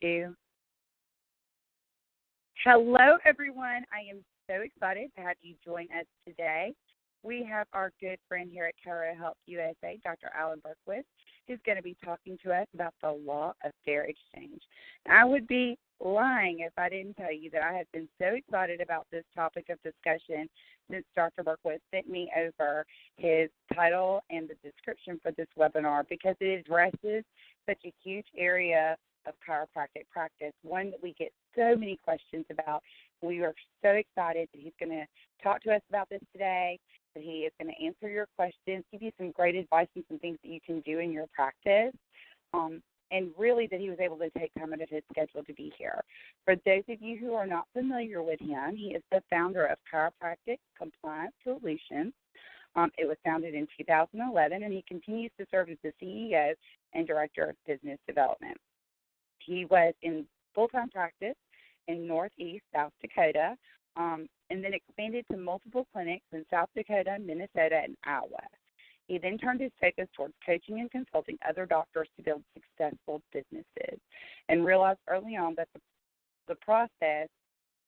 2. Hello, everyone. I am so excited to have you join us today. We have our good friend here at ChiroHealthUSA, Dr. Alan Bergquist, who's going to be talking to us about the law of fair exchange. I would be lying if I didn't tell you that I have been so excited about this topic of discussion since Dr. Bergquist sent me over his title and the description for this webinar, because it addresses such a huge area of chiropractic practice, one that we get so many questions about. We are so excited that he's going to talk to us about this today, that he is going to answer your questions, give you some great advice and some things that you can do in your practice, and really that he was able to take time out of his schedule to be here. For those of you who are not familiar with him, he is the founder of Chiropractic Compliance Solutions. It was founded in 2011, and he continues to serve as the CEO and Director of Business Development. He was in full-time practice in Northeast South Dakota, and then expanded to multiple clinics in South Dakota, Minnesota, and Iowa. He then turned his focus towards coaching and consulting other doctors to build successful businesses, and realized early on that the process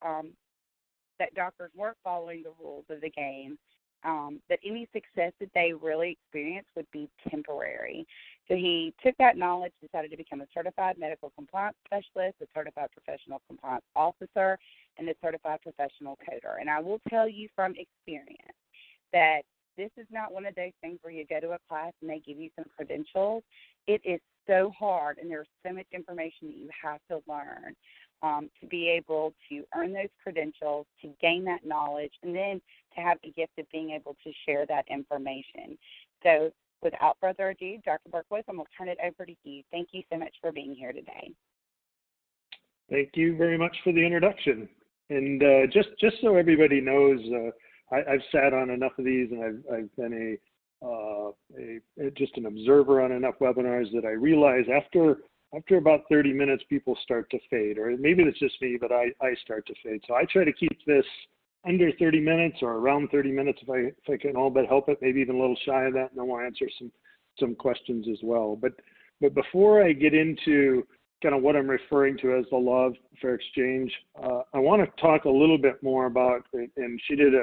that doctors weren't following the rules of the game, that any success that they really experienced would be temporary. So he took that knowledge, decided to become a certified medical compliance specialist, a certified professional compliance officer, and a certified professional coder. And I will tell you from experience that this is not one of those things where you go to a class and they give you some credentials. It is so hard, and there's so much information that you have to learn to be able to earn those credentials, to gain that knowledge, and then to have the gift of being able to share that information. So without further ado, Dr. Bergquist, I'm going to turn it over to you. Thank you so much for being here today. Thank you very much for the introduction. And just so everybody knows, I've sat on enough of these, and I've been just an observer on enough webinars that I realize after about 30 minutes, people start to fade, or maybe it's just me, but I start to fade. So I try to keep this under 30 minutes or around 30 minutes if I can all but help it, maybe even a little shy of that, and then we'll answer some questions as well. But before I get into kind of what I'm referring to as the law of fair exchange, I want to talk a little bit more about, and she did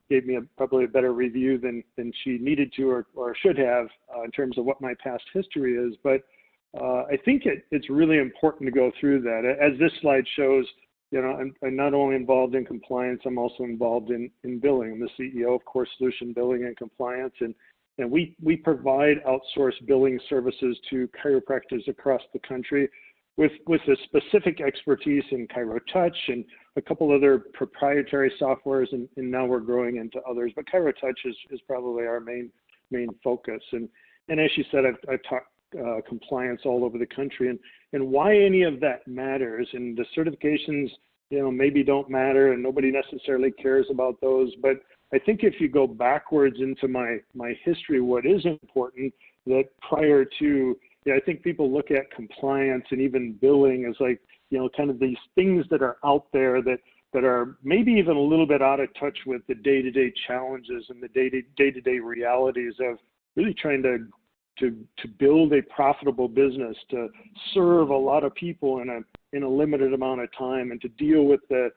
gave me probably a better review than she needed to or should have in terms of what my past history is. But I think it's really important to go through that. As this slide shows, I'm not only involved in compliance, I'm also involved in billing. I'm the CEO of Core Solution Billing and Compliance, and we provide outsourced billing services to chiropractors across the country with a specific expertise in ChiroTouch and a couple other proprietary softwares, and now we're growing into others. But ChiroTouch is probably our main focus. And as she said, I've taught compliance all over the country, and why any of that matters. And the certifications, maybe don't matter, and nobody necessarily cares about those. But I think if you go backwards into my history, what is important, that prior to, I think people look at compliance and even billing as like, kind of these things that are out there that are maybe even a little bit out of touch with the day-to-day challenges and the day-to-day realities of really trying to build a profitable business, to serve a lot of people in a limited amount of time, and to deal with the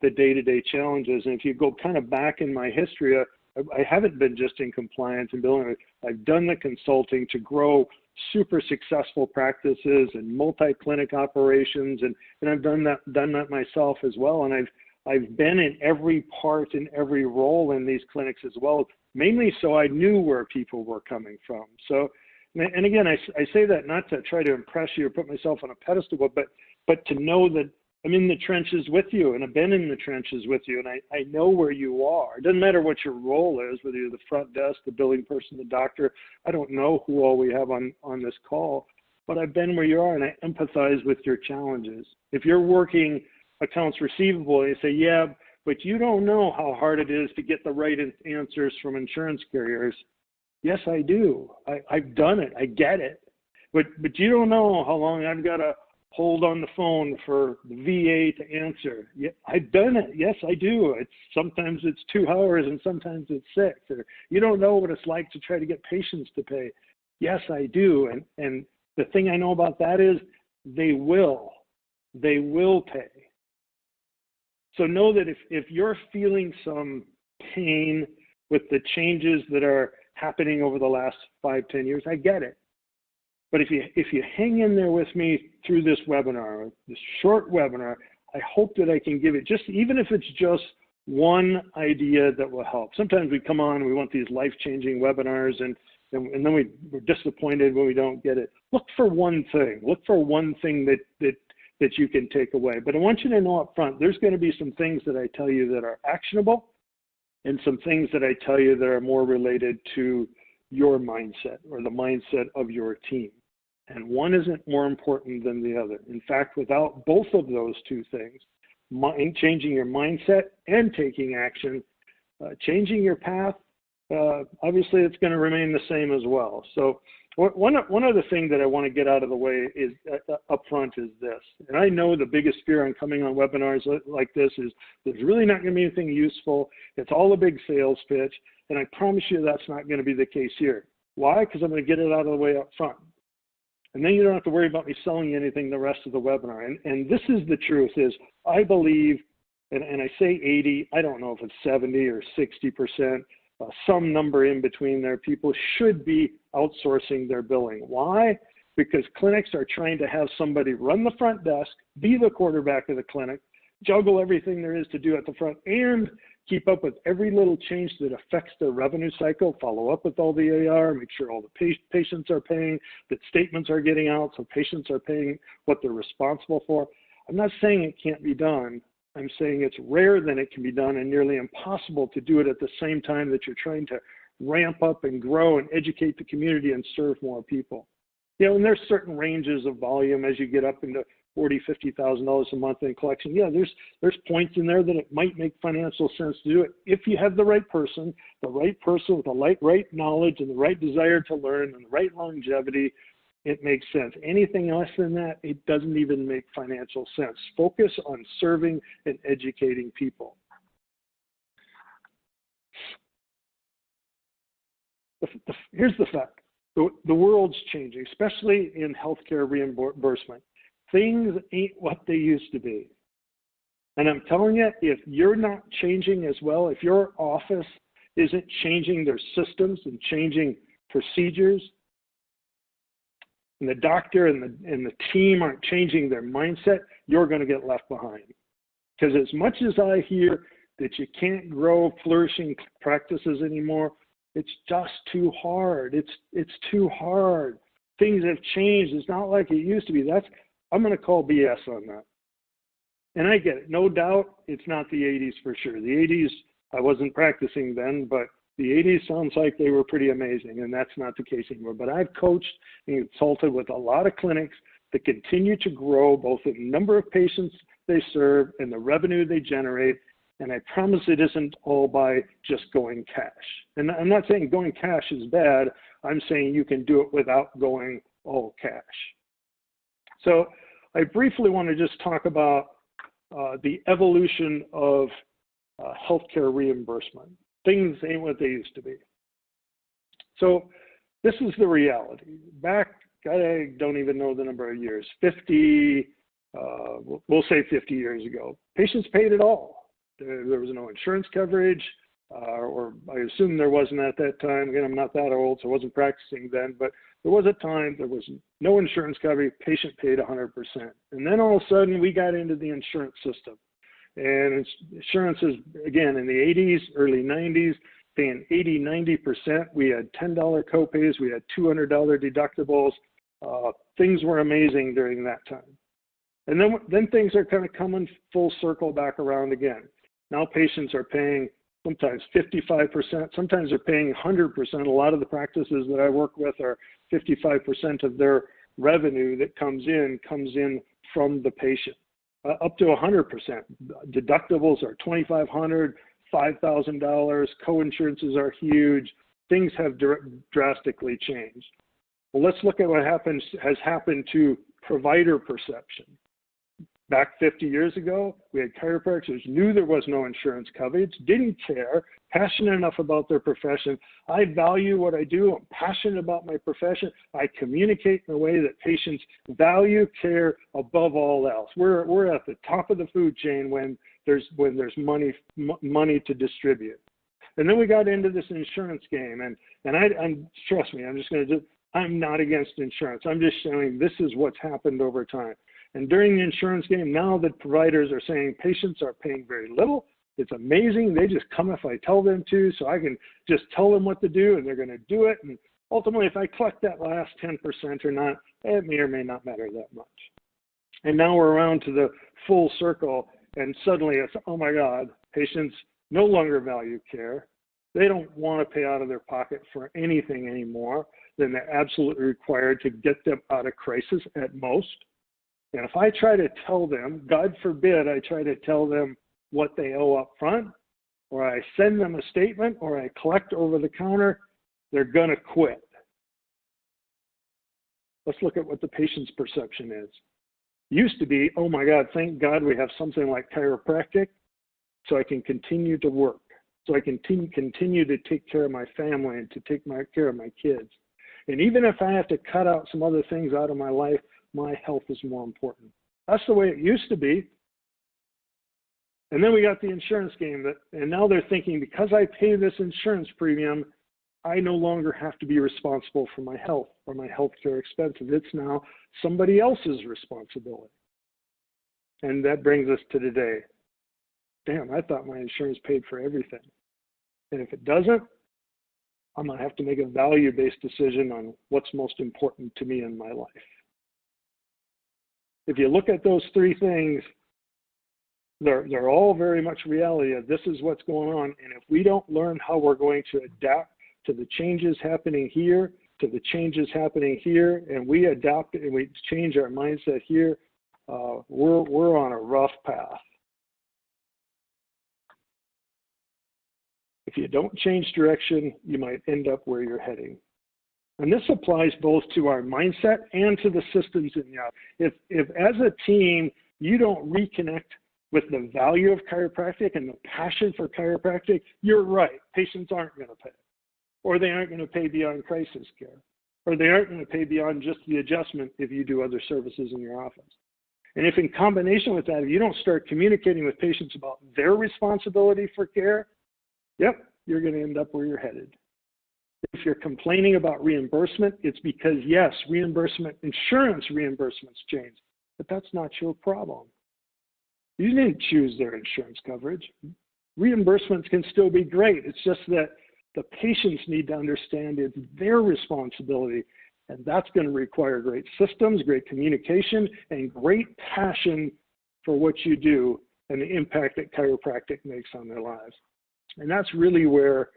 day-to-day challenges. And if you go kind of back in my history, I haven't been just in compliance and billing. I've done the consulting to grow super successful practices and multi-clinic operations, and I've done that myself as well. And I've been in every part, in every role in these clinics as well, mainly so I knew where people were coming from. So, and again, I say that not to try to impress you or put myself on a pedestal, but to know that I'm in the trenches with you, and I've been in the trenches with you, and I know where you are. It doesn't matter what your role is, whether you're the front desk, the billing person, the doctor. I don't know who all we have on this call, but I've been where you are, and I empathize with your challenges. If you're working accounts receivable and you say, yeah, but you don't know how hard it is to get the right answers from insurance carriers. Yes, I do. I've done it. I get it. But you don't know how long I've got to hold on the phone for the VA to answer. Yeah, I've done it. Yes, I do. Sometimes it's 2 hours and sometimes it's 6. Or you don't know what it's like to try to get patients to pay. Yes, I do. And the thing I know about that is they will pay. So know that if you're feeling some pain with the changes that are happening over the last 5-10 years, I get it. But if you hang in there with me through this webinar, this short webinar, I hope that I can give it, just even if it's just one idea that will help. Sometimes we come on, we want these life-changing webinars, and then we're disappointed when we don't get it. Look for one thing. Look for one thing that you can take away. But I want you to know up front, there's going to be some things that I tell you that are actionable and some things that I tell you that are more related to your mindset or the mindset of your team. And one isn't more important than the other. In fact, without both of those two things, changing your mindset and taking action, changing your path, obviously it's going to remain the same as well. So one other thing that I want to get out of the way is up front is this. And I know the biggest fear on coming on webinars like this is there's really not going to be anything useful. It's all a big sales pitch. And I promise you that's not going to be the case here. Why? Because I'm going to get it out of the way up front. And then you don't have to worry about me selling anything the rest of the webinar. And this is the truth is I believe, and I say 80, I don't know if it's 70 or 60%, some number in between there, people should be outsourcing their billing. Why? Because clinics are trying to have somebody run the front desk, be the quarterback of the clinic, juggle everything there is to do at the front, and keep up with every little change that affects their revenue cycle, follow up with all the AR, make sure all the patients are paying, that statements are getting out so patients are paying what they're responsible for. I'm not saying it can't be done. I'm saying it's rare that it can be done and nearly impossible to do it at the same time that you're trying to ramp up and grow and educate the community and serve more people. You know, and there's certain ranges of volume as you get up into $40,000, $50,000 a month in collection. Yeah, there's points in there that it might make financial sense to do it if you have the right person with the right knowledge and the right desire to learn and the right longevity. It makes sense. Anything less than that, it doesn't even make financial sense. Focus on serving and educating people. Here's the fact. The world's changing, especially in healthcare reimbursement. Things ain't what they used to be. And I'm telling you, if you're not changing as well, if your office isn't changing their systems and changing procedures, and the doctor and the team aren't changing their mindset, you're going to get left behind. Because as much as I hear that you can't grow flourishing practices anymore, it's just too hard. It's too hard. Things have changed. It's not like it used to be. I'm going to call BS on that. And I get it. No doubt it's not the 80s for sure. The 80s, I wasn't practicing then, but the 80s sounds like they were pretty amazing, and that's not the case anymore. But I've coached and consulted with a lot of clinics that continue to grow both in the number of patients they serve and the revenue they generate. And I promise it isn't all by just going cash. And I'm not saying going cash is bad. I'm saying you can do it without going all cash. So I briefly want to just talk about the evolution of healthcare reimbursement. Things ain't what they used to be. So this is the reality. Back, I don't even know the number of years, we'll say 50 years ago, patients paid it all. There was no insurance coverage, or I assume there wasn't at that time. Again, I'm not that old, so I wasn't practicing then, but there was a time there was no insurance coverage, patient paid 100%. And then all of a sudden we got into the insurance system. And insurance is, again, in the 80s, early 90s, paying 80, 90%. We had $10 copays. We had $200 deductibles. Things were amazing during that time. And then things are kind of coming full circle back around again. Now patients are paying sometimes 55%. Sometimes they're paying 100%. A lot of the practices that I work with are 55% of their revenue that comes in from the patient. Up to 100%. Deductibles are $2,500, $5,000. Co-insurances are huge. Things have drastically changed. Well, let's look at what has happened to provider perception. Back 50 years ago, we had chiropractors knew there was no insurance coverage, didn't care, passionate enough about their profession. I value what I do. I'm passionate about my profession. I communicate in a way that patients value care above all else. We're at the top of the food chain when there's money to distribute. And then we got into this insurance game, and trust me, I'm not against insurance. I'm just showing this is what's happened over time. And during the insurance game, now the providers are saying patients are paying very little. It's amazing. They just come if I tell them to, so I can just tell them what to do, and they're going to do it. And ultimately, if I collect that last 10% or not, it may or may not matter that much. And now we're around to the full circle, and suddenly it's, oh my God, patients no longer value care. They don't want to pay out of their pocket for anything anymore than they're absolutely required to get them out of crisis at most. And if I try to tell them, God forbid, I try to tell them what they owe up front, or I send them a statement, or I collect over the counter, they're going to quit. Let's look at what the patient's perception is. Used to be, oh my God, thank God we have something like chiropractic so I can continue to work, so I can continue to take care of my family and to take care of my kids. And even if I have to cut out some other things out of my life, my health is more important. That's the way it used to be. And then we got the insurance game, and now they're thinking, because I pay this insurance premium, I no longer have to be responsible for my health or my healthcare expenses. It's now somebody else's responsibility. And that brings us to today. Damn, I thought my insurance paid for everything. And if it doesn't, I'm going to have to make a value-based decision on what's most important to me in my life. If you look at those three things, they're all very much reality. This is what's going on. And if we don't learn how we're going to adapt to the changes happening here, to the changes happening here, and we adapt and we change our mindset here, we're on a rough path. If you don't change direction, you might end up where you're heading. And this applies both to our mindset and to the systems in the office. If as a team, you don't reconnect with the value of chiropractic and the passion for chiropractic, you're right. Patients aren't going to pay. Or they aren't going to pay beyond crisis care. Or they aren't going to pay beyond just the adjustment if you do other services in your office. And if in combination with that, if you don't start communicating with patients about their responsibility for care, yep, you're going to end up where you're headed. If you're complaining about reimbursement, it's because, yes, insurance reimbursements change, but that's not your problem. You didn't choose their insurance coverage. Reimbursements can still be great. It's just that the patients need to understand it's their responsibility, and that's going to require great systems, great communication, and great passion for what you do and the impact that chiropractic makes on their lives. And that's really where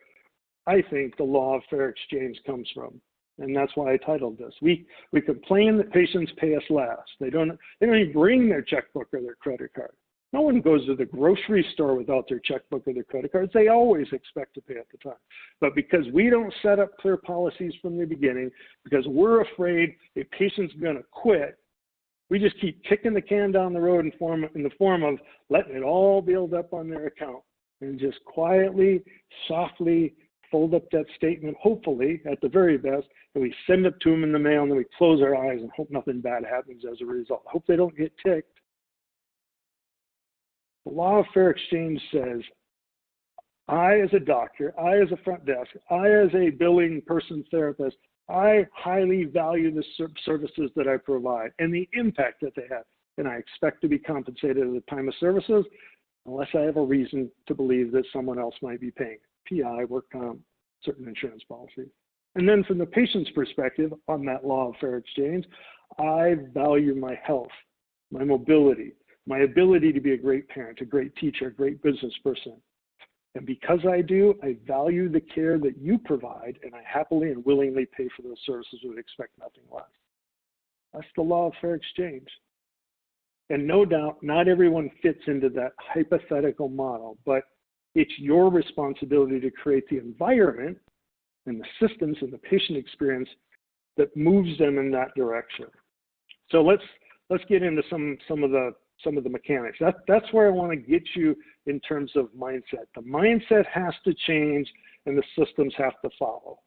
I think the law of fair exchange comes from. And that's why I titled this. We complain that patients pay us last. They don't even bring their checkbook or their credit card. No one goes to the grocery store without their checkbook or their credit cards. They always expect to pay at the time. But because we don't set up clear policies from the beginning, because we're afraid a patient's going to quit, we just keep kicking the can down the road in the form of letting it all build up on their account and just quietly, softly fold up that statement, hopefully, at the very best, and we send it to them in the mail, and then we close our eyes and hope nothing bad happens as a result. Hope they don't get ticked. The law of fair exchange says, I as a doctor, I as a front desk, I as a billing person therapist, I highly value the services that I provide and the impact that they have, and I expect to be compensated at the time of services unless I have a reason to believe that someone else might be paying. PI, work comp, certain insurance policies. And then from the patient's perspective on that law of fair exchange, I value my health, my mobility, my ability to be a great parent, a great teacher, a great business person. And because I do, I value the care that you provide, and I happily and willingly pay for those services and would expect nothing less. That's the law of fair exchange. And no doubt, not everyone fits into that hypothetical model, but it's your responsibility to create the environment and the systems and the patient experience that moves them in that direction. So let's let's get into some of the mechanics. That's where I want to get you in terms of mindset. The mindset has to change, and the systems have to follow.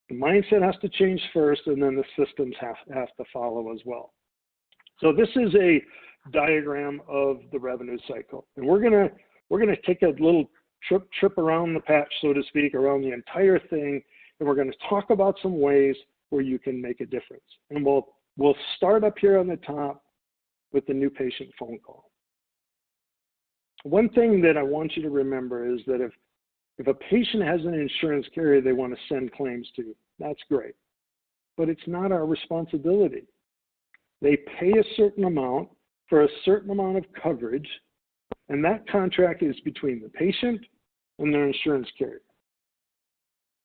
The mindset has to change first, and then the systems have to follow as well. So this is a diagram of the revenue cycle, and we're gonna take a little trip around the patch, so to speak, around the entire thing, and we're going to talk about some ways where you can make a difference. And we'll start up here on the top with the new patient phone call. One thing that I want you to remember is that if a patient has an insurance carrier they want to send claims to, that's great. But it's not our responsibility. They pay a certain amount for a certain amount of coverage, and that contract is between the patient and their insurance carrier.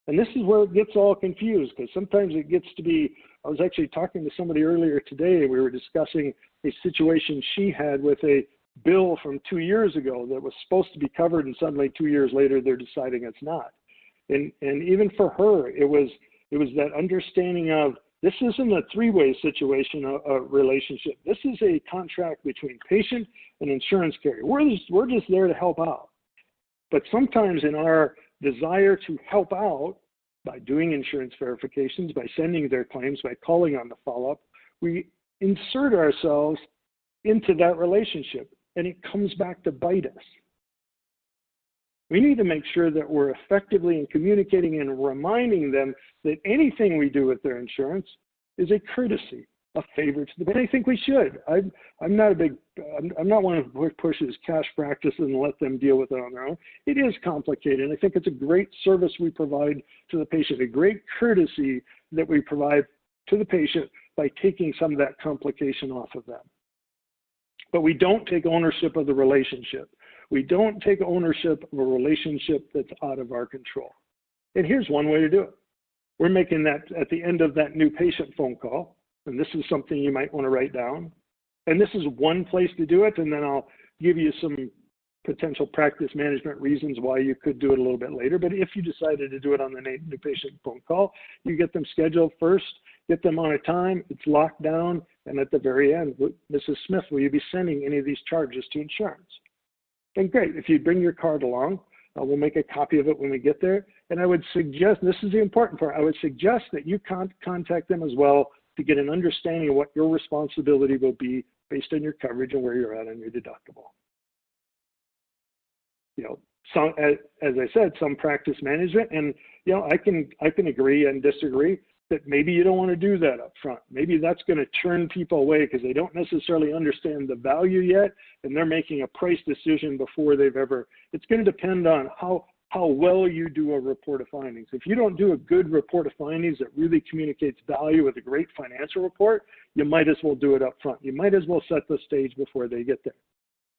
And this is where it gets all confused, because sometimes it gets to be, I was actually talking to somebody earlier today, and we were discussing a situation she had with a bill from 2 years ago that was supposed to be covered, and suddenly 2 years later they're deciding it's not. And even for her, it was that understanding of, this isn't a three-way situation, a relationship. This is a contract between patient and insurance carrier. We're just there to help out. But sometimes in our desire to help out by doing insurance verifications, by sending their claims, by calling on the follow-up, we insert ourselves into that relationship, and it comes back to bite us. We need to make sure that we're effectively in communicating and reminding them that anything we do with their insurance is a courtesy, a favor to them. And I think we should. I'm not one who pushes cash practices and let them deal with it on their own. It is complicated, and I think it's a great service we provide to the patient, a great courtesy that we provide to the patient by taking some of that complication off of them. But we don't take ownership of the relationship. We don't take ownership of a relationship that's out of our control. And here's one way to do it. We're making that at the end of that new patient phone call, and this is something you might want to write down. And this is one place to do it, and then I'll give you some potential practice management reasons why you could do it a little bit later. But if you decided to do it on the new patient phone call, you get them scheduled first, get them on a time, it's locked down, and at the very end, Mrs. Smith, will you be sending any of these charges to insurance? And great, if you bring your card along, we'll make a copy of it when we get there. And I would suggest, this is the important part, I would suggest that you contact them as well to get an understanding of what your responsibility will be based on your coverage and where you're at on your deductible. You know, some, as I said, some practice management, and you know, I can agree and disagree that maybe you don't want to do that up front. Maybe that's going to turn people away because they don't necessarily understand the value yet, and they're making a price decision before they've ever. It's going to depend on how well you do a report of findings. If you don't do a good report of findings that really communicates value with a great financial report, you might as well do it up front. You might as well set the stage before they get there.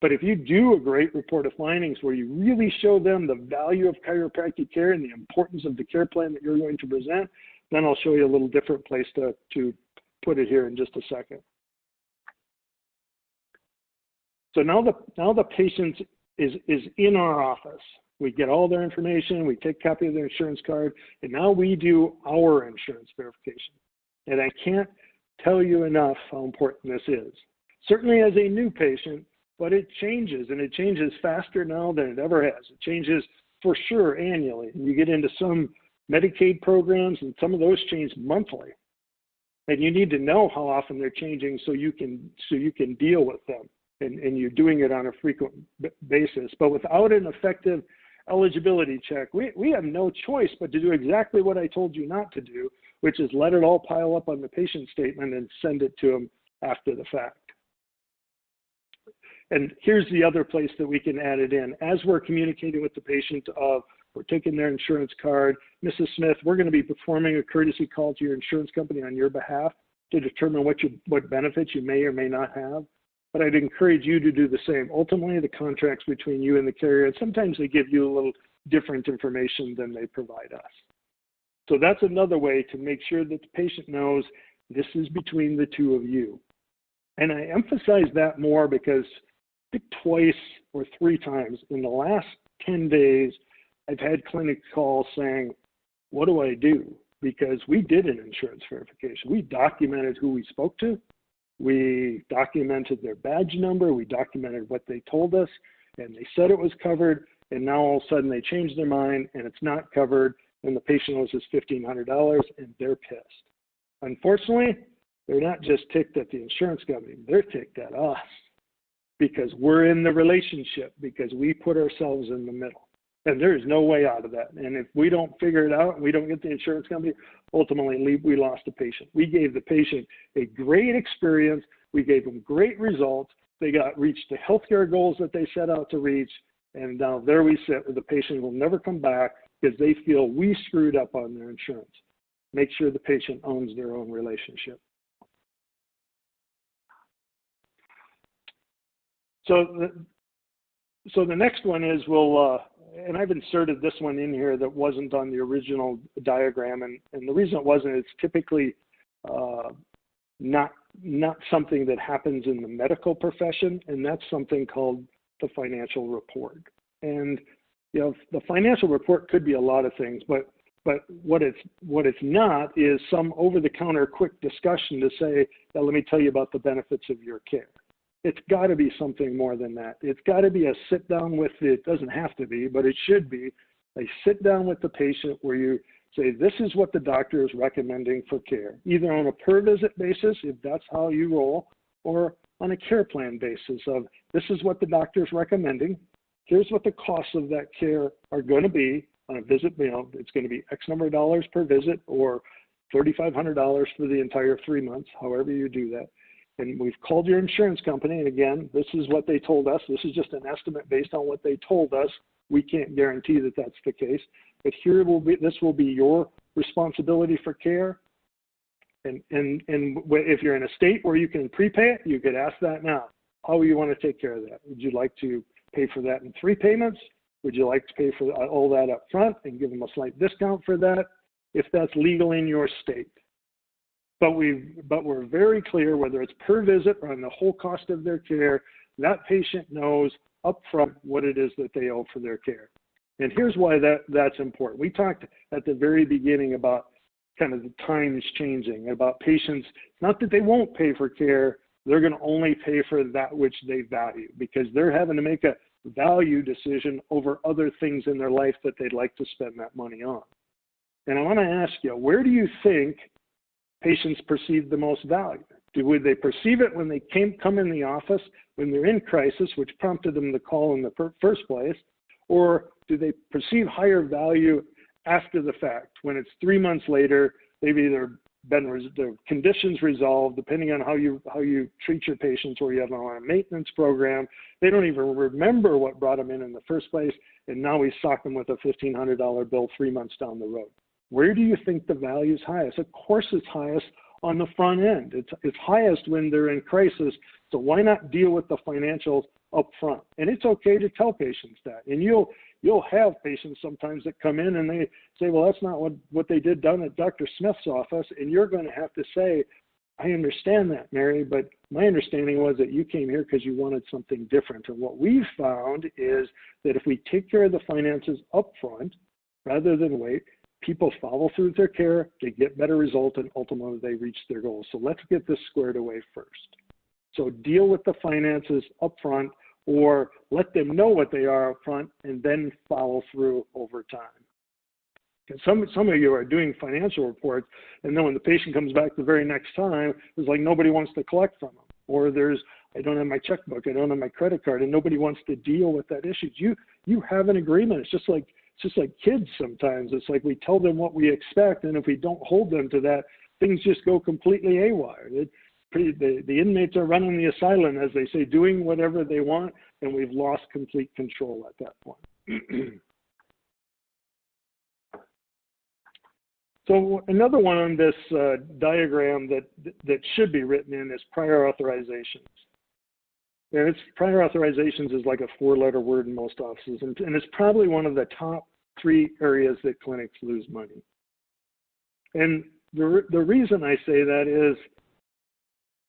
But if you do a great report of findings where you really show them the value of chiropractic care and the importance of the care plan that you're going to present, then I'll show you a little different place to put it here in just a second. So now the patient is in our office. We get all their information, we take a copy of their insurance card, and now we do our insurance verification. And I can't tell you enough how important this is. Certainly as a new patient, but it changes, and it changes faster now than it ever has. It changes for sure annually. You get into some Medicaid programs, and some of those change monthly. And you need to know how often they're changing so you can deal with them, and you're doing it on a frequent basis. But without an effective eligibility check, we have no choice but to do exactly what I told you not to do, which is let it all pile up on the patient statement and send it to them after the fact. And here's the other place that we can add it in. As we're communicating with the patient of, we're taking their insurance card, Mrs. Smith, we're going to be performing a courtesy call to your insurance company on your behalf to determine what benefits you may or may not have. But I'd encourage you to do the same. Ultimately, the contract's between you and the carrier, and sometimes they give you a little different information than they provide us. So that's another way to make sure that the patient knows this is between the two of you. And I emphasize that more because I think twice or 3 times in the last 10 days, I've had clinic calls saying, what do I do? Because we did an insurance verification. We documented who we spoke to, We documented their badge number. We documented what they told us, and they said it was covered. And now all of a sudden they changed their mind and it's not covered, and the patient owes us $1,500, and they're pissed. Unfortunately, they're not just ticked at the insurance company, they're ticked at us because we're in the relationship, because we put ourselves in the middle. And there is no way out of that. And if we don't figure it out and we don't get the insurance company, ultimately we lost the patient. We gave the patient a great experience. We gave them great results. They reached the healthcare goals that they set out to reach. And now there we sit with the patient who will never come back because they feel we screwed up on their insurance. Make sure the patient owns their own relationship. So the next one is and I've inserted this one in here that wasn't on the original diagram, and the reason it wasn't, it's typically not something that happens in the medical profession, and that's something called the financial report. And you know, the financial report could be a lot of things, but what it's not is some over-the-counter quick discussion to say, let me tell you about the benefits of your care. It's got to be something more than that. It's got to be a sit down with it doesn't have to be, but it should be a sit down with the patient where you say, this is what the doctor is recommending for care, either on a per visit basis, if that's how you roll, or on a care plan basis of this is what the doctor is recommending. Here's what the costs of that care are going to be on a visit. You know, it's going to be X number of dollars per visit or $3,500 for the entire 3 months, however you do that. And we've called your insurance company, and again, this is what they told us. This is just an estimate based on what they told us. We can't guarantee that that's the case, but this will be your responsibility for care. And if you're in a state where you can prepay it, you could ask that now. How you want to take care of that? Would you like to pay for that in 3 payments? Would you like to pay for all that up front and give them a slight discount for that, if that's legal in your state? But we're very clear, whether it's per visit or on the whole cost of their care, that patient knows upfront what it is that they owe for their care. And here's why that's important. We talked at the very beginning about kind of the times changing, about patients, not that they won't pay for care, they're going to only pay for that which they value, because they're having to make a value decision over other things in their life that they'd like to spend that money on. And I want to ask you, where do you think patients perceive the most value? Would they perceive it when they come in the office, when they're in crisis, which prompted them to call in the first place? Or do they perceive higher value after the fact, when it's 3 months later, they've either been the conditions resolved, depending on how you treat your patients, or you have them on a maintenance program, they don't even remember what brought them in the first place, and now we sock them with a $1,500 bill 3 months down the road. Where do you think the value is highest? Of course it's highest on the front end. It's highest when they're in crisis, so why not deal with the financials up front? And it's okay to tell patients that. And you'll have patients sometimes that come in and they say, well, that's not what they did down at Dr. Smith's office, and you're going to have to say, I understand that, Mary, but my understanding was that you came here because you wanted something different. And what we've found is that if we take care of the finances up front rather than wait, people follow through with their care, they get better results, and ultimately they reach their goals. So let's get this squared away first. So deal with the finances up front, or let them know what they are up front and then follow through over time. And some of you are doing financial reports, and then when the patient comes back the very next time, it's like nobody wants to collect from them. Or I don't have my checkbook, I don't have my credit card, and nobody wants to deal with that issue. You have an agreement. It's just like kids sometimes. It's like we tell them what we expect, and if we don't hold them to that, things just go completely haywire. The inmates are running the asylum, as they say, doing whatever they want, and we've lost complete control at that point. So another one on this diagram that should be written in is prior authorizations. And prior authorizations is like a 4-letter word in most offices, and it's probably one of the top 3 areas that clinics lose money. And the reason I say that is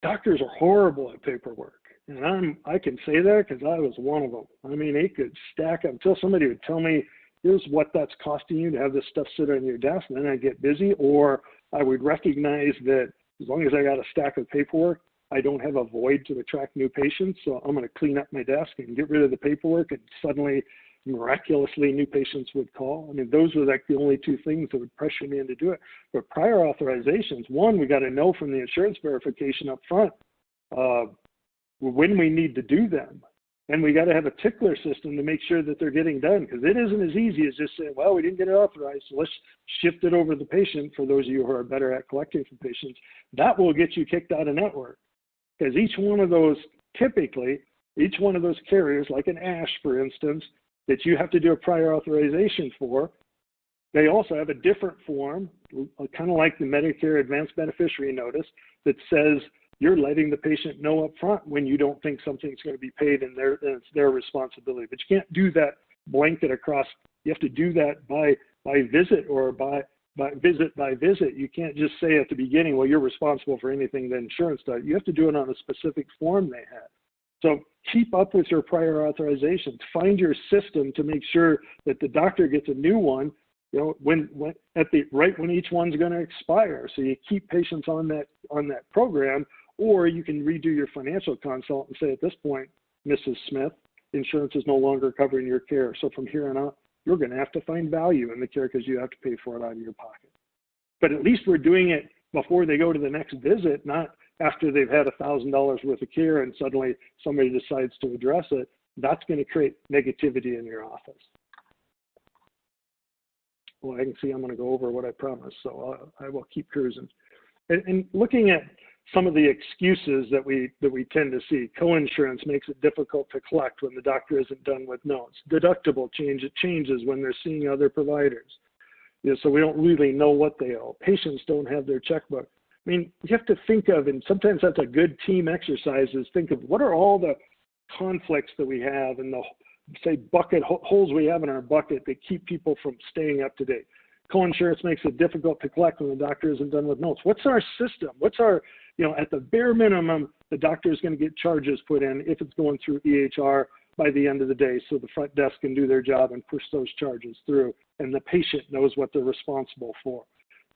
doctors are horrible at paperwork. And I can say that because I was one of them. I mean, they could stack up until somebody would tell me, here's what that's costing you to have this stuff sit on your desk, and then I'd get busy, or I would recognize that as long as I got a stack of paperwork, I don't have a void to attract new patients, so I'm going to clean up my desk and get rid of the paperwork, and suddenly, miraculously, new patients would call. I mean, those were like the only two things that would pressure me into do it. But prior authorizations, one, we got to know from the insurance verification up front when we need to do them. And we got to have a tickler system to make sure that they're getting done, because it isn't as easy as just saying, well, we didn't get it authorized, so let's shift it over to the patient. For those of you who are better at collecting from patients, that will get you kicked out of network. Because each one of those, typically, each one of those carriers, like an ASH, for instance, that you have to do a prior authorization for, they also have a different form, kind of like the Medicare Advanced Beneficiary Notice, that says you're letting the patient know up front when you don't think something's going to be paid, and it's their responsibility. But you can't do that blanket across. You have to do that by visit, or by visit. You can't just say at the beginning, well, you're responsible for anything the insurance does. You have to do it on a specific form they have. So keep up with your prior authorizations. Find your system to make sure that the doctor gets a new one, you know, right when each one's going to expire. So you keep patients on that program, or you can redo your financial consult and say, at this point, Mrs. Smith, insurance is no longer covering your care. So from here on out, you're going to have to find value in the care because you have to pay for it out of your pocket. But at least we're doing it before they go to the next visit, not after they've had $1,000 worth of care and suddenly somebody decides to address it. That's going to create negativity in your office. Well, I can see I'm going to go over what I promised, so I will keep cruising. And looking at some of the excuses that we tend to see, coinsurance makes it difficult to collect when the doctor isn't done with notes. Deductible changes when they're seeing other providers. You know, so we don't really know what they owe. Patients don't have their checkbook. I mean, you have to think of, and sometimes that's a good team exercise, is think of what are all the conflicts that we have and the, say, bucket holes we have in our bucket that keep people from staying up to date. Coinsurance makes it difficult to collect when the doctor isn't done with notes. What's our system? What's our, you know, at the bare minimum, the doctor is going to get charges put in if it's going through EHR by the end of the day, so the front desk can do their job and push those charges through, and the patient knows what they're responsible for.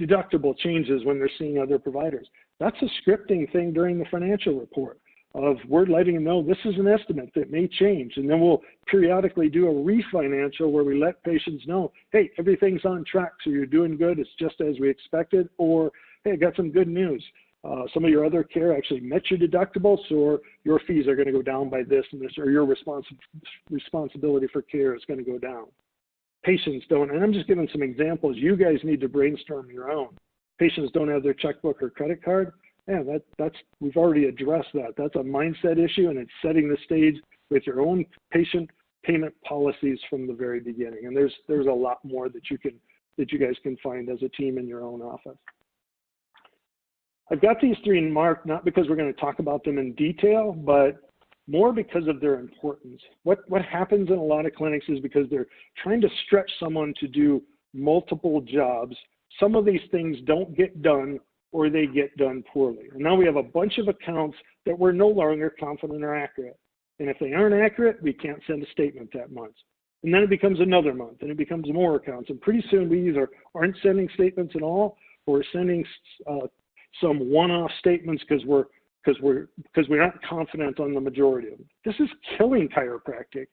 Deductible changes when they're seeing other providers. That's a scripting thing during the financial report of we're letting them know this is an estimate that may change, and then we'll periodically do a refinancial where we let patients know, hey, everything's on track, so you're doing good, it's just as we expected, or hey, I got some good news. Some of your other care actually met your deductible, so your fees are going to go down by this and this, or your responsibility for care is going to go down. Patients don't, and I'm just giving some examples. You guys need to brainstorm your own. Patients don't have their checkbook or credit card. Yeah, that's we've already addressed that. That's a mindset issue, and it's setting the stage with your own patient payment policies from the very beginning. And there's a lot more that you guys can find as a team in your own office. I've got these three marked not because we're going to talk about them in detail, but more because of their importance. What happens in a lot of clinics is because they're trying to stretch someone to do multiple jobs. Some of these things don't get done, or they get done poorly. And now we have a bunch of accounts that we're no longer confident are accurate. And if they aren't accurate, we can't send a statement that month. And then it becomes another month, and it becomes more accounts. And pretty soon we either aren't sending statements at all, or we're sending some one-off statements because we're not confident on the majority of them. This is killing chiropractic,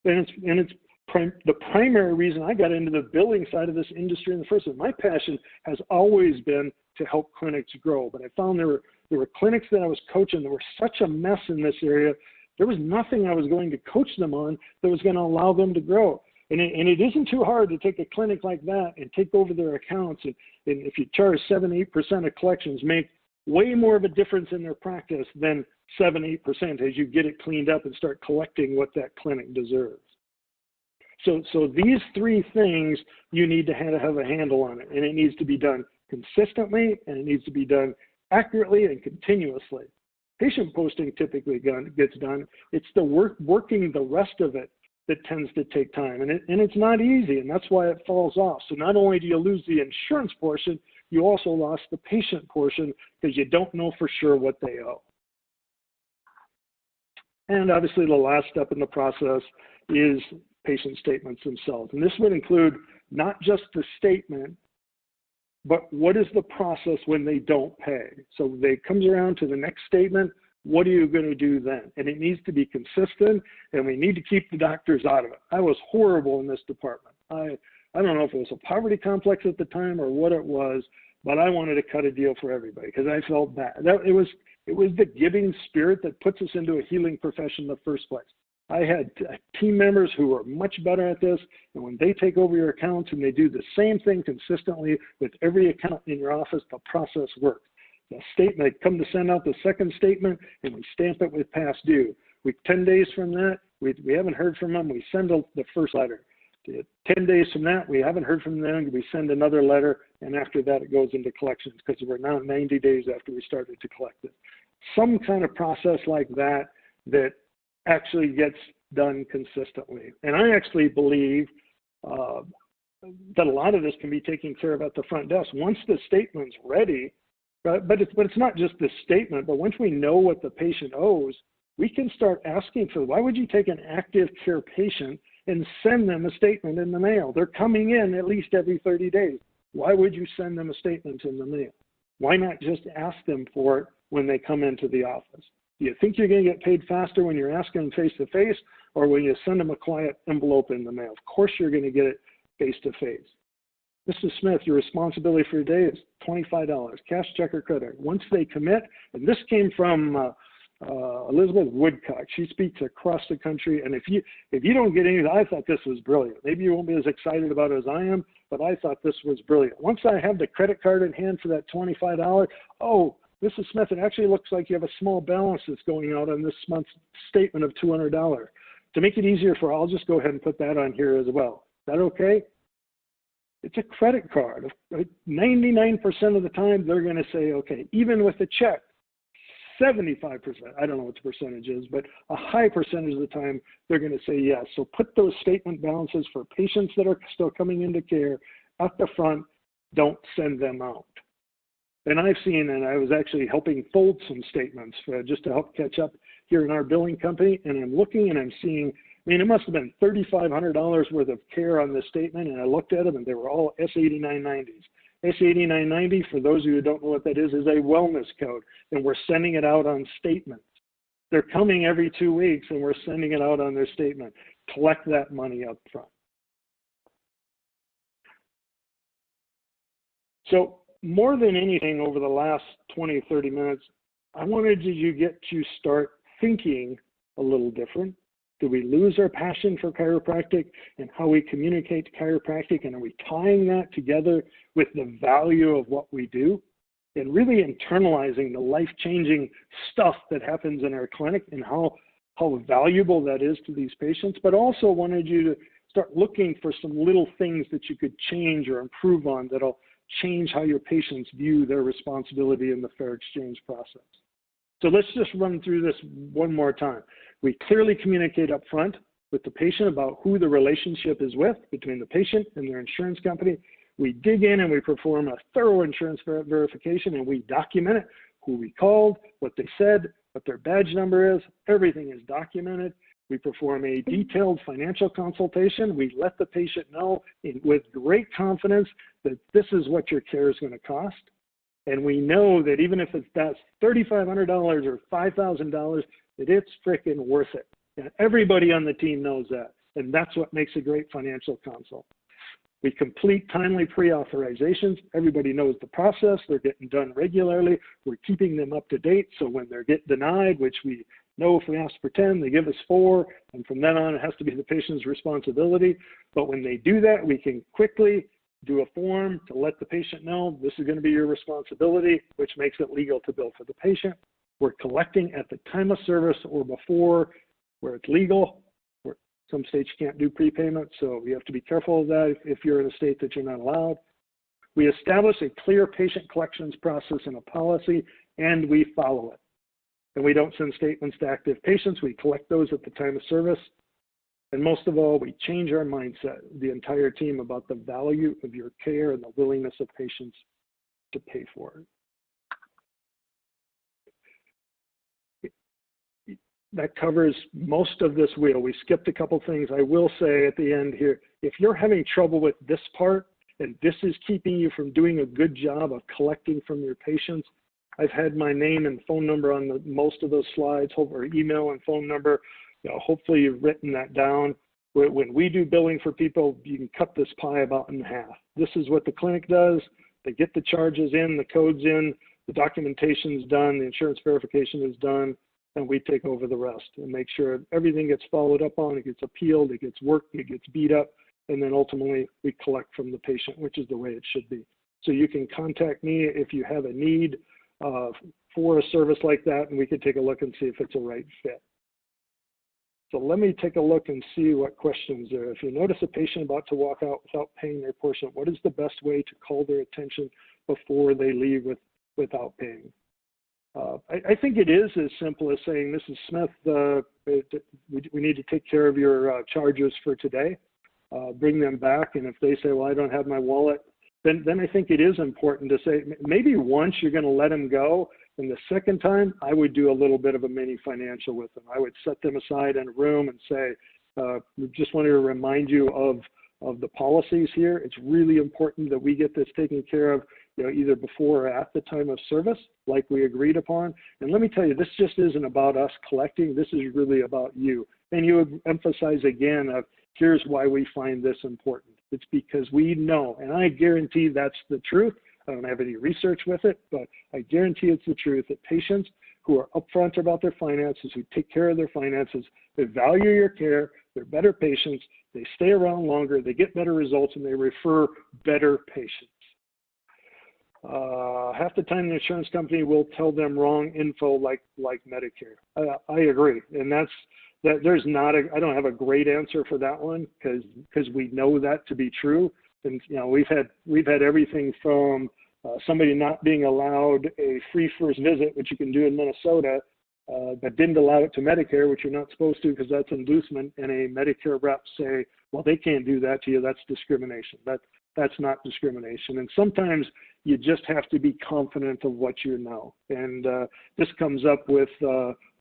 and it's the primary reason I got into the billing side of this industry in the first place. My passion has always been to help clinics grow, but I found there were clinics that I was coaching that were such a mess in this area. There was nothing I was going to coach them on that was going to allow them to grow. And it isn't too hard to take a clinic like that and take over their accounts. And if you charge 7-8% of collections, make way more of a difference in their practice than 7-8% as you get it cleaned up and start collecting what that clinic deserves. So these three things, you need to have a handle on it, and it needs to be done consistently, and it needs to be done accurately and continuously. Patient posting typically gets done. It's the working the rest of it that tends to take time, and it's not easy, and that's why it falls off. So not only do you lose the insurance portion, you also lost the patient portion because you don't know for sure what they owe. And obviously the last step in the process is patient statements themselves. And this would include not just the statement, but what is the process when they don't pay? So they comes around to the next statement, What are you going to do then? And it needs to be consistent, and we need to keep the doctors out of it. I was horrible in this department. I don't know if it was a poverty complex at the time or what it was, but I wanted to cut a deal for everybody because I felt bad. It was the giving spirit that puts us into a healing profession in the first place. I had team members who are much better at this, and when they take over your accounts and they do the same thing consistently with every account in your office, the process works. The statement, they come to send out the second statement, and we stamp it with past due. 10 days from that, we haven't heard from them, we send the first letter. 10 days from that, we haven't heard from them, we send another letter, and after that it goes into collections because we're now 90 days after we started to collect it. Some kind of process like that actually gets done consistently. And I actually believe that a lot of this can be taken care of at the front desk. Once the statement's ready, but it's not just the statement, but once we know what the patient owes, we can start asking for, why would you take an active care patient and send them a statement in the mail? They're coming in at least every 30 days. Why would you send them a statement in the mail? Why not just ask them for it when they come into the office? Do you think you're going to get paid faster when you're asking them face-to-face or when you send them a quiet envelope in the mail? Of course you're going to get it face-to-face. Mrs. Smith, your responsibility for your day is $25, cash, check, or credit. Once they commit, and this came from Elizabeth Woodcock. She speaks across the country, and if you don't get any, I thought this was brilliant. Maybe you won't be as excited about it as I am, but I thought this was brilliant. Once I have the credit card in hand for that $25, oh, Mrs. Smith, it actually looks like you have a small balance that's going out on this month's statement of $200. To make it easier for all, I'll just go ahead and put that on here as well. Is that okay? It's a credit card. 99% of the time, they're going to say, okay, even with a check. 75%, I don't know what the percentage is, but a high percentage of the time, they're going to say yes. So put those statement balances for patients that are still coming into care at the front. Don't send them out. And I've seen, and I was actually helping fold some statements just to help catch up here in our billing company, and I'm looking and I'm seeing, I mean, it must have been $3,500 worth of care on this statement, and I looked at them, and they were all S8990s. S8990, for those of you who don't know what that is a wellness code, and we're sending it out on statements. They're coming every 2 weeks, and we're sending it out on their statement. Collect that money up front. So more than anything over the last 20, 30 minutes, I wanted you to get to start thinking a little different. Do we lose our passion for chiropractic and how we communicate chiropractic? And are we tying that together with the value of what we do? And really internalizing the life-changing stuff that happens in our clinic and how valuable that is to these patients, but also wanted you to start looking for some little things that you could change or improve on that'll change how your patients view their responsibility in the fair exchange process. So let's just run through this one more time. We clearly communicate up front with the patient about who the relationship is with between the patient and their insurance company. We dig in and we perform a thorough insurance verification, and we document it, who we called, what they said, what their badge number is. Everything is documented. We perform a detailed financial consultation. We let the patient know with great confidence that this is what your care is going to cost. And we know that even if that's $3,500 or $5,000, that it's freaking worth it. And everybody on the team knows that. And that's what makes a great financial consult. We complete timely pre-authorizations. Everybody knows the process. They're getting done regularly. We're keeping them up to date. So when they get denied, which we know if we ask for 10, they give us 4. And from then on, it has to be the patient's responsibility. But when they do that, we can quickly do a form to let the patient know this is going to be your responsibility, which makes it legal to bill for the patient. We're collecting at the time of service or before where it's legal. Some states can't do prepayment, so you have to be careful of that if you're in a state that you're not allowed. We establish a clear patient collections process and a policy, and we follow it. And we don't send statements to active patients. We collect those at the time of service. And most of all, we change our mindset, the entire team, about the value of your care and the willingness of patients to pay for it. That covers most of this wheel. We skipped a couple things. I will say at the end here, if you're having trouble with this part and this is keeping you from doing a good job of collecting from your patients, I've had my name and phone number on most of those slides, or email and phone number. Hopefully you've written that down. When we do billing for people, you can cut this pie about in half. This is what the clinic does. They get the charges in, the codes in, the documentation's done, the insurance verification is done, and we take over the rest and make sure everything gets followed up on, it gets appealed, it gets worked, it gets beat up, and then ultimately we collect from the patient, which is the way it should be. So you can contact me if you have a need for a service like that, and we can take a look and see if it's a right fit. So let me take a look and see what questions there are. If you notice a patient about to walk out without paying their portion, what is the best way to call their attention before they leave without paying? I think it is as simple as saying, Mrs. Smith, we need to take care of your charges for today. Bring them back, and if they say, well, I don't have my wallet, then I think it is important to say, maybe once you're going to let them go, and the second time, I would do a little bit of a mini financial with them. I would set them aside in a room and say, we just wanted to remind you of the policies here. It's really important that we get this taken care of, either before or at the time of service, like we agreed upon. And let me tell you, this just isn't about us collecting. This is really about you. And you emphasize again of, here's why we find this important. It's because we know, and I guarantee that's the truth. I don't have any research with it, but I guarantee it's the truth that patients who are upfront about their finances, who take care of their finances, they value your care, they're better patients, they stay around longer, they get better results, and they refer better patients. Half the time the insurance company will tell them wrong info like Medicare. I agree, and there's not I don't have a great answer for that one because we know that to be true. And we've had everything from somebody not being allowed a free first visit, which you can do in Minnesota, but didn't allow it to Medicare, which you're not supposed to because that's inducement, and a Medicare rep say, well, they can't do that to you, that's discrimination. That's not discrimination. And sometimes you just have to be confident of what you know. And this comes up with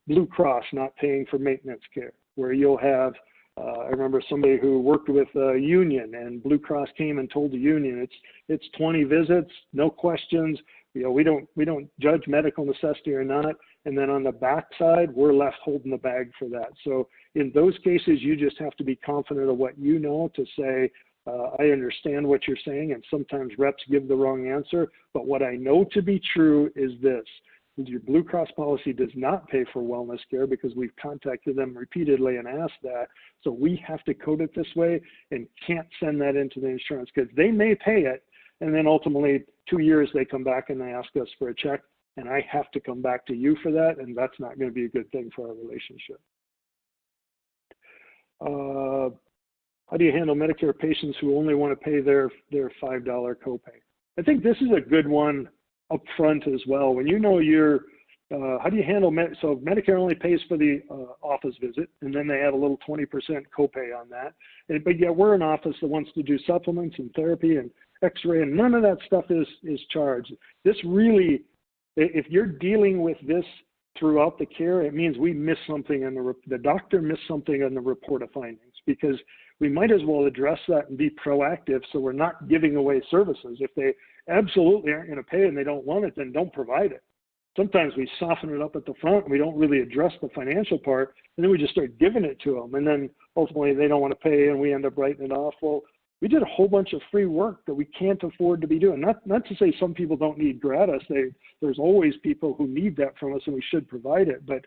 Blue Cross not paying for maintenance care, where you'll have I remember somebody who worked with a union, and Blue Cross came and told the union it's 20 visits, no questions. We don't judge medical necessity or not. And then on the backside, we're left holding the bag for that. So in those cases, you just have to be confident of what you know to say, I understand what you're saying, and sometimes reps give the wrong answer. But what I know to be true is this. Your Blue Cross policy does not pay for wellness care because we've contacted them repeatedly and asked that. So we have to code it this way and can't send that into the insurance because they may pay it. And then ultimately 2 years they come back and they ask us for a check, and I have to come back to you for that. And that's not going to be a good thing for our relationship. How do you handle Medicare patients who only want to pay their $5 copay? I think this is a good one up front as well. When you know how do you handle so Medicare only pays for the office visit, and then they have a little 20% copay on that. But yet we're an office that wants to do supplements and therapy and x-ray, and none of that stuff is charged. This really, if you're dealing with this throughout the care, it means we missed something in the doctor missed something in the report of findings, because we might as well address that and be proactive so we're not giving away services. If they absolutely aren't going to pay and they don't want it, then don't provide it. Sometimes we soften it up at the front and we don't really address the financial part, and then we just start giving it to them, and then ultimately they don't want to pay and we end up writing it off. Well, we did a whole bunch of free work that we can't afford to be doing. Not to say some people don't need gratis. There's always people who need that from us, and we should provide it. But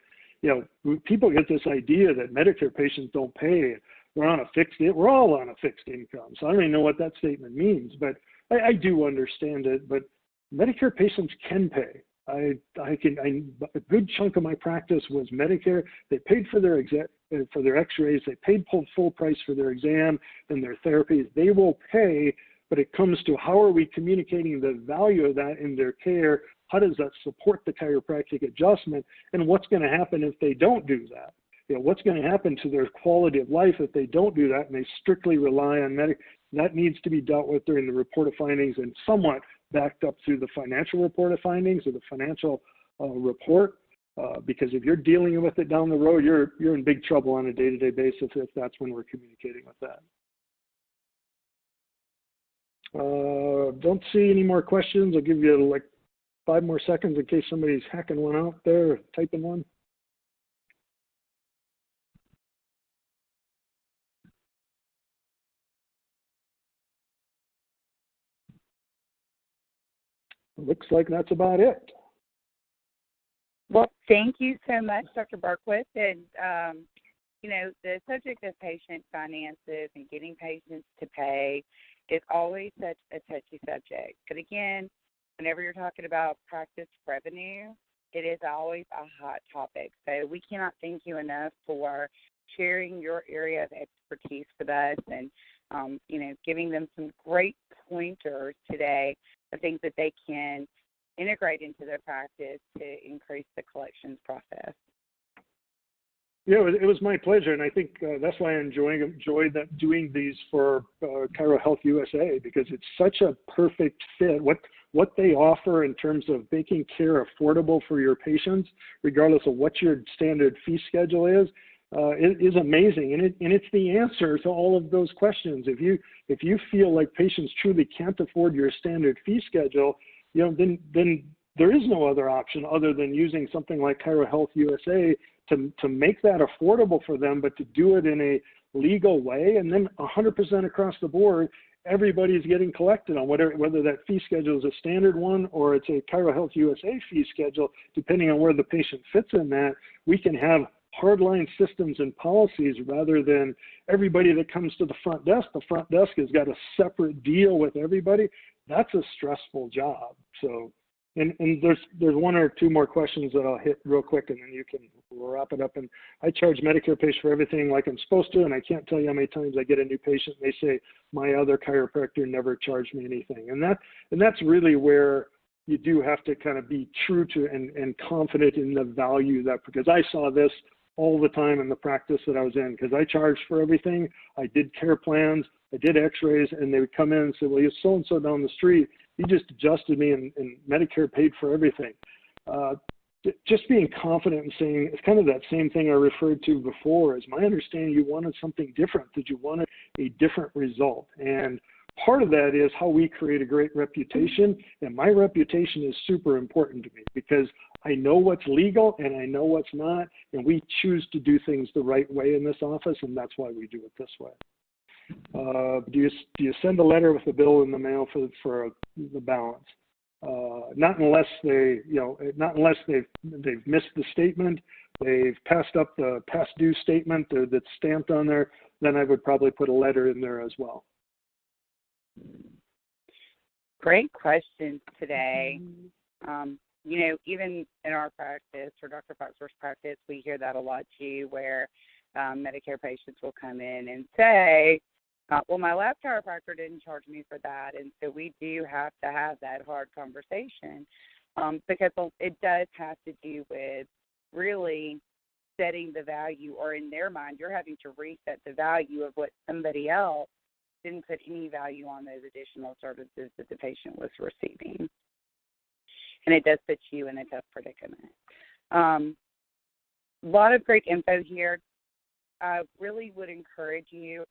people get this idea that Medicare patients don't pay. We're all on a fixed income. So I don't even know what that statement means, but I do understand it. But Medicare patients can pay. A good chunk of my practice was Medicare. They paid for their x-rays. They paid full price for their exam and their therapies. They will pay, but it comes to how are we communicating the value of that in their care? How does that support the chiropractic adjustment? And what's going to happen if they don't do that? What's going to happen to their quality of life if they don't do that and they strictly rely on Medicare? That needs to be dealt with during the report of findings and somewhat backed up through the financial report of findings or the financial report, because if you're dealing with it down the road, you're in big trouble on a day-to-day basis if that's when we're communicating with that. Don't see any more questions. I'll give you 5 more seconds in case somebody's hacking one out there, or typing one. Looks like that's about it. Well, thank you so much, Dr. Bergquist. And, the subject of patient finances and getting patients to pay is always such a touchy subject. But again, whenever you're talking about practice revenue, it is always a hot topic. So we cannot thank you enough for sharing your area of expertise with us and, giving them some great pointers today of things that they can integrate into their practice to increase the collections process. Yeah, it was my pleasure, and I think that's why I enjoy doing these for ChiroHealthUSA, because it's such a perfect fit. What they offer in terms of making care affordable for your patients, regardless of what your standard fee schedule is amazing, and it's the answer to all of those questions. If you feel like patients truly can't afford your standard fee schedule, then there is no other option other than using something like ChiroHealthUSA to make that affordable for them, but to do it in a legal way, and then 100% across the board, everybody's getting collected on whether that fee schedule is a standard one or it's a ChiroHealthUSA fee schedule, depending on where the patient fits in that. We can have hardline systems and policies rather than everybody that comes to the front desk has got a separate deal with everybody. That's a stressful job. So, and there's one or two more questions that I'll hit real quick, and then you can wrap it up. And I charge Medicare patients for everything like I'm supposed to, and I can't tell you how many times I get a new patient and they say, my other chiropractor never charged me anything. And that's really where you do have to kind of be true to and confident in the value that, because I saw this all the time in the practice that I was in, because I charged for everything. I did care plans, I did x-rays, and they would come in and say, well, you're so-and-so down the street, you just adjusted me and Medicare paid for everything. Just being confident and saying, it's kind of that same thing I referred to before, is my understanding you wanted something different, that you wanted a different result. And part of that is how we create a great reputation, and my reputation is super important to me because I know what's legal and I know what's not, and we choose to do things the right way in this office, and that's why we do it this way. Do you send a letter with a bill in the mail for the balance? Not unless they've missed the statement, they've passed up the past due statement that's stamped on there, then I would probably put a letter in there as well. Great questions today. Even in our practice or Dr. Foxworth's practice, we hear that a lot too, where Medicare patients will come in and say, well, my last chiropractor didn't charge me for that. And so we do have to have that hard conversation because it does have to do with really setting the value, or in their mind, you're having to reset the value of what somebody else didn't put any value on those additional services that the patient was receiving. And it does put you in a tough predicament. A lot of great info here. I really would encourage you,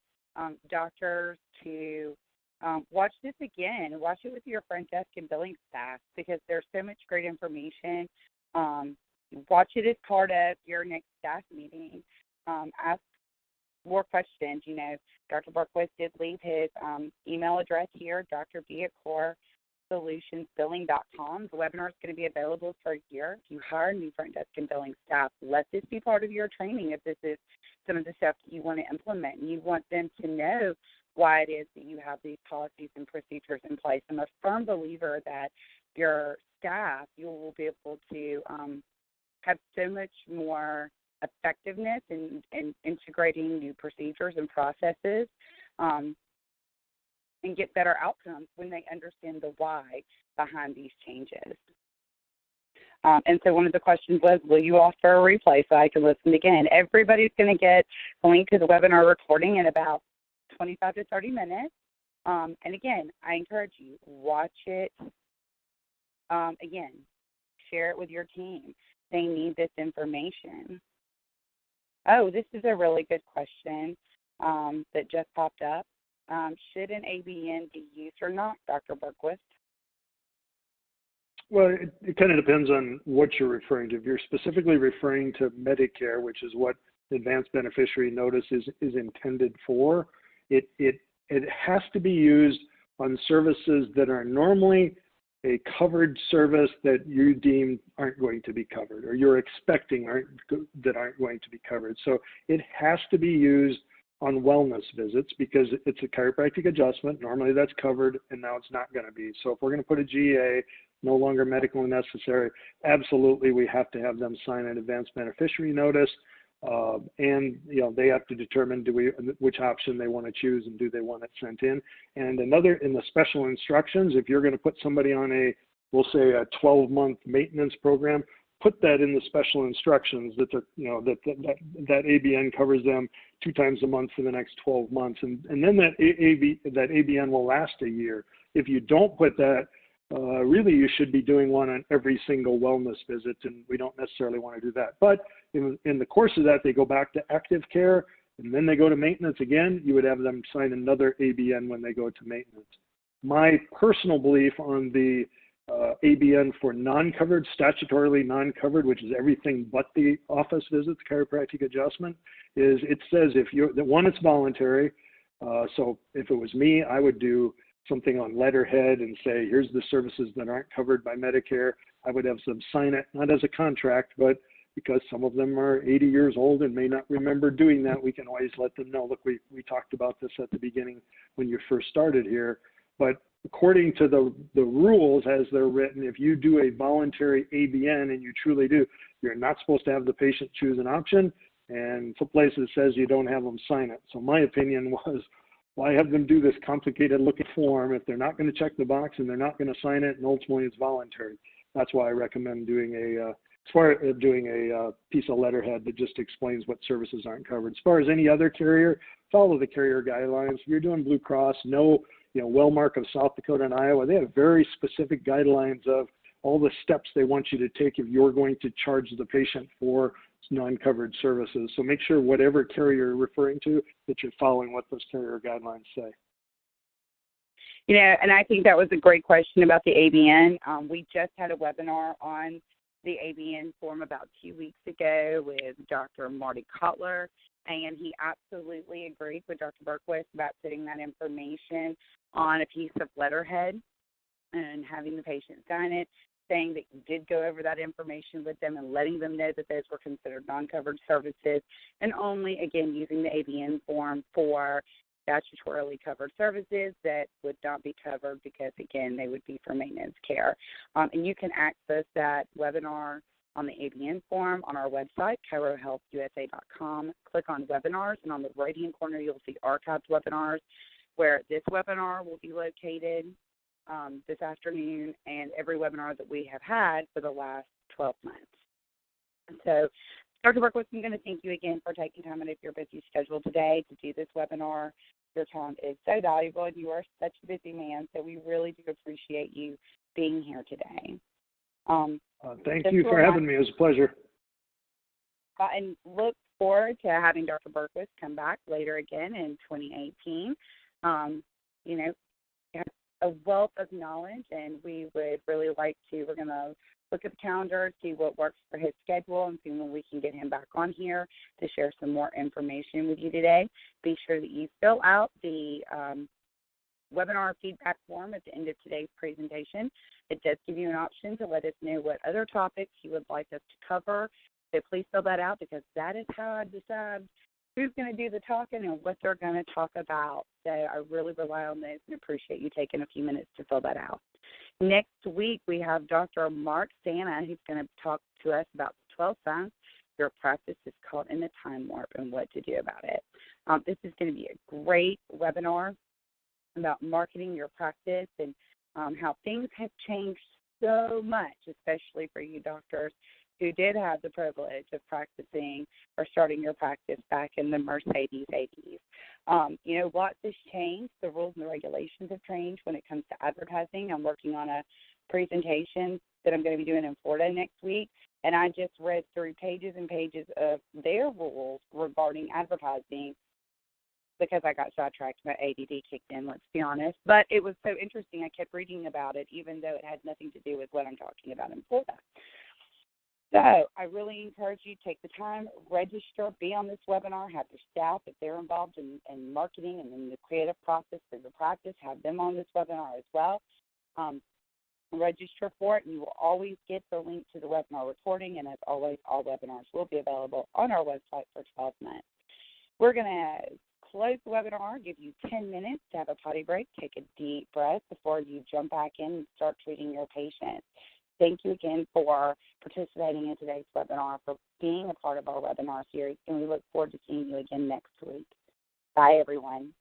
doctors, to watch this again. Watch it with your front desk and billing staff because there's so much great information. Watch it as part of your next staff meeting. Ask more questions. Dr. Bergquist did leave his email address here, drb@coresolutionsbilling.com. The webinar is going to be available for a year. If you hire new front desk and billing staff, let this be part of your training if this is some of the stuff that you want to implement and you want them to know why it is that you have these policies and procedures in place. I'm a firm believer that your staff, you will be able to have so much more effectiveness in integrating new procedures and processes and get better outcomes when they understand the why behind these changes. And so one of the questions was, will you offer a replay so I can listen again? Everybody's going to get a link to the webinar recording in about 25 to 30 minutes. And again, I encourage you, watch it again. Share it with your team. They need this information. Oh, this is a really good question that just popped up. Should an ABN be used or not, Dr. Bergquist? Well, it kind of depends on what you're referring to. If you're specifically referring to Medicare, which is what advanced beneficiary notice is intended for, it has to be used on services that are normally a covered service that you deem aren't going to be covered, or you're expecting aren't going to be covered. So it has to be used on wellness visits because it's a chiropractic adjustment. Normally that's covered, and now it's not going to be. So if we're going to put a GA, no longer medically necessary, absolutely we have to have them sign an advanced beneficiary notice. And they have to determine which option they want to choose and do they want it sent in. And another, in the special instructions, if you're going to put somebody on we'll say a 12-month maintenance program, put that in the special instructions that that ABN covers them 2 times a month for the next 12 months, and then that ABN will last a year. If you don't put that, really you should be doing one on every single wellness visit, and we don't necessarily want to do that. But in the course of that, they go back to active care, and then they go to maintenance again. You would have them sign another ABN when they go to maintenance. My personal belief on the ABN for non-covered, statutorily non-covered, which is everything but the office visits, chiropractic adjustment, is it says it's voluntary. So if it was me, I would do something on letterhead and say, here's the services that aren't covered by Medicare. I would have them sign it, not as a contract, but because some of them are 80 years old and may not remember doing that, we can always let them know, look, we talked about this at the beginning when you first started here. But according to the rules as they're written, if you do a voluntary ABN, and you truly do, you're not supposed to have the patient choose an option, and some places says you don't have them sign it. So my opinion was, why have them do this complicated looking form if they're not going to check the box and they're not going to sign it, and ultimately it's voluntary? That's why I recommend doing a piece of letterhead that just explains what services aren't covered. As far as any other carrier, follow the carrier guidelines. If you're doing Blue Cross, Wellmark of South Dakota and Iowa, they have very specific guidelines of all the steps they want you to take if you're going to charge the patient for non-covered services. So make sure whatever carrier you're referring to, that you're following what those carrier guidelines say. And I think that was a great question about the ABN. We just had a webinar on the ABN form about 2 weeks ago with Dr. Marty Kotler, and he absolutely agreed with Dr. Bergquist about putting that information on a piece of letterhead and having the patient sign it, saying that you did go over that information with them and letting them know that those were considered non-covered services, and only, again, using the ABN form for statutorily covered services that would not be covered because, again, they would be for maintenance care. And you can access that webinar on the ABN form on our website, ChiroHealthUSA.com. Click on webinars, and on the right-hand corner you'll see archived webinars, where this webinar will be located this afternoon, and every webinar that we have had for the last 12 months. So, Dr. Bergquist, I'm going to thank you again for taking time out of your busy schedule today to do this webinar. Your time is so valuable, and you are such a busy man, so we really do appreciate you being here today. Thank you for having me. It was a pleasure. And look forward to having Dr. Bergquist come back later again in 2018. A wealth of knowledge, and we would really like to, we're going to look at the calendar, see what works for his schedule, and see when we can get him back on here to share some more information with you today. Be sure that you fill out the webinar feedback form at the end of today's presentation. It does give you an option to let us know what other topics you would like us to cover. So please fill that out, because that is how I decide who's going to do the talking and what they're going to talk about. So I really rely on this and appreciate you taking a few minutes to fill that out. Next week, we have Dr. Mark Santa, who's going to talk to us about the 12 signs your practice is caught in the time warp and what to do about it. This is going to be a great webinar about marketing your practice and how things have changed so much, especially for you doctors who did have the privilege of practicing or starting your practice back in the Mercedes 80s. Lots has changed. The rules and the regulations have changed when it comes to advertising. I'm working on a presentation that I'm going to be doing in Florida next week, and I just read through pages and pages of their rules regarding advertising because I got sidetracked. My ADD kicked in, let's be honest. But it was so interesting. I kept reading about it, even though it had nothing to do with what I'm talking about in Florida. So I really encourage you to take the time, register, be on this webinar, have your staff, if they're involved in marketing and in the creative process for your practice, have them on this webinar as well. Register for it, and you will always get the link to the webinar recording. And as always, all webinars will be available on our website for 12 months. We're going to close the webinar, give you 10 minutes to have a potty break, take a deep breath before you jump back in and start treating your patients. Thank you again for participating in today's webinar, for being a part of our webinar series, and we look forward to seeing you again next week. Bye, everyone.